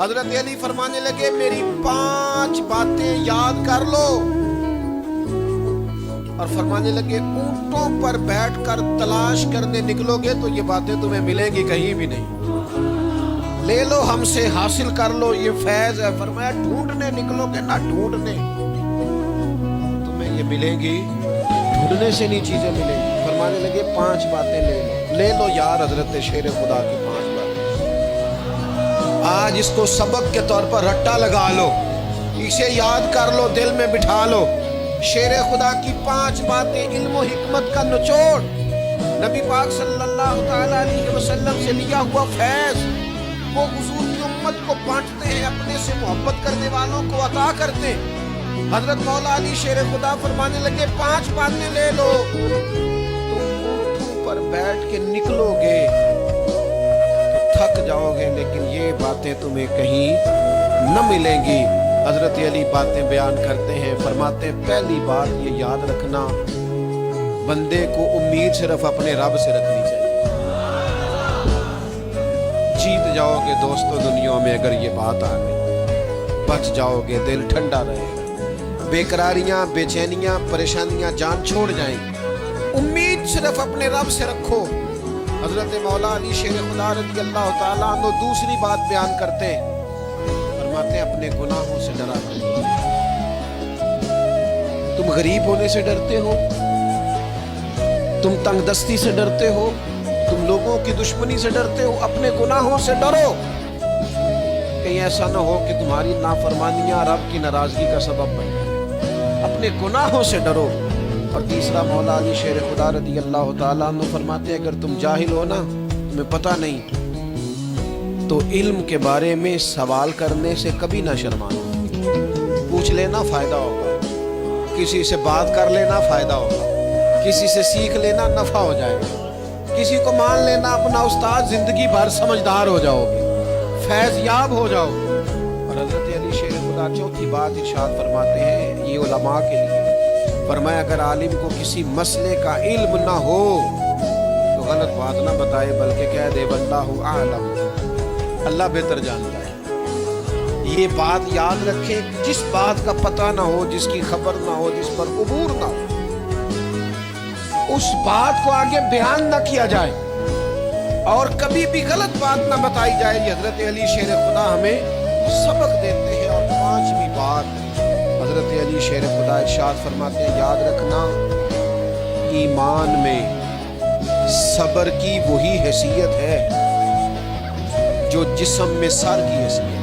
حضرت علی فرمانے لگے میری 5 باتیں یاد کر لو، اور فرمانے لگے اونٹوں پر بیٹھ کر تلاش کرنے نکلو گے تو یہ باتیں تمہیں ملیں گی کہیں بھی نہیں، لے لو ہم سے حاصل کر لو، یہ فیض ہے۔ فرمایا ڈھونڈنے نکلو گے نہ ڈھونڈنے تمہیں یہ ملیں گی، ڈھونڈنے سے نہیں چیزیں ملیں گی۔ فرمانے لگے 5 باتیں لے لو یار حضرت شیر خدا کی 5 باتیں، آج اس کو سبق کے طور پر رٹا لگا لو، اسے یاد کر لو، دل میں بٹھا لو۔ شیر خدا کی 5 باتیں علم و حکمت کا نچوڑ، نبی پاک صلی اللہ تعالیٰ علیہ وسلم سے لیا ہوا فیض، وہ حضور کی امت کو بانٹتے ہیں، اپنے سے محبت کرنے والوں کو عطا کرتے ہیں۔ حضرت مولا علی شیر خدا فرمانے لگے 5 باتیں لے لو، تم اونٹوں پر بیٹھ کے نکلو گے تو تھک جاؤ گے، لیکن یہ باتیں تمہیں کہیں نہ ملیں گی۔ حضرت علی باتیں بیان کرتے ہیں، فرماتے ہیں پہلی بات یہ یاد رکھنا، بندے کو امید صرف اپنے رب سے رکھنی چاہیے۔ جیت جاؤ گے دوستو دنیا میں اگر یہ بات آ گئی، بچ جاؤ گے، دل ٹھنڈا رہے گا، بے قراریاں، بے چینیاں، پریشانیاں جان چھوڑ جائیں گی۔ امید صرف اپنے رب سے رکھو۔ حضرت مولا علی شیر خدا رضی اللہ تعالیٰ عنہ دوسری بات بیان کرتے ہیں، فرماتے ہیں اپنے گناہوں سے ڈرا کرو۔ تم غریب ہونے سے ڈرتے ہو، تم تنگ دستی سے ڈرتے ہو، تم لوگوں کی دشمنی سے ڈرتے ہو، اپنے گناہوں سے ڈرو، کہیں ایسا نہ ہو کہ تمہاری نافرمانیاں رب کی ناراضگی کا سبب بنے۔ اپنے گناہوں سے ڈرو۔ اور تیسرا مولا علی شیر خدا رضی اللہ تعالیٰ عنہ فرماتے ہیں اگر تم جاہل ہو نا، تمہیں پتہ نہیں، تو علم کے بارے میں سوال کرنے سے کبھی نہ شرمانا، پوچھ لینا فائدہ ہوگا، کسی سے بات کر لینا فائدہ ہوگا، کسی سے سیکھ لینا نفع ہو جائے گا، کسی کو مان لینا اپنا استاد، زندگی بھر سمجھدار ہو جاؤ گے، فیض یاب ہو جاؤ گے۔ اور حضرت علی شیر خدا چوتھی بات ارشاد فرماتے ہیں، یہ علماء کے لیے فرمایا اگر عالم کو کسی مسئلے کا علم نہ ہو تو غلط بات نہ بتائے، بلکہ کہہ دے واللہ اعلم، اللہ بہتر جانتا ہے۔ یہ بات یاد رکھیں، جس بات کا پتہ نہ ہو، جس کی خبر نہ ہو، جس پر عبور نہ ہو، اس بات کو آگے بیان نہ کیا جائے، اور کبھی بھی غلط بات نہ بتائی جائے۔ یہ حضرت علی شیر خدا ہمیں سبق دیتے ہیں۔ اور 5ویں بات حضرت علی شیر خدا ارشاد فرماتے ہیں یاد رکھنا، ایمان میں صبر کی وہی حیثیت ہے جو جسم میں سر کی حیثیت ہے۔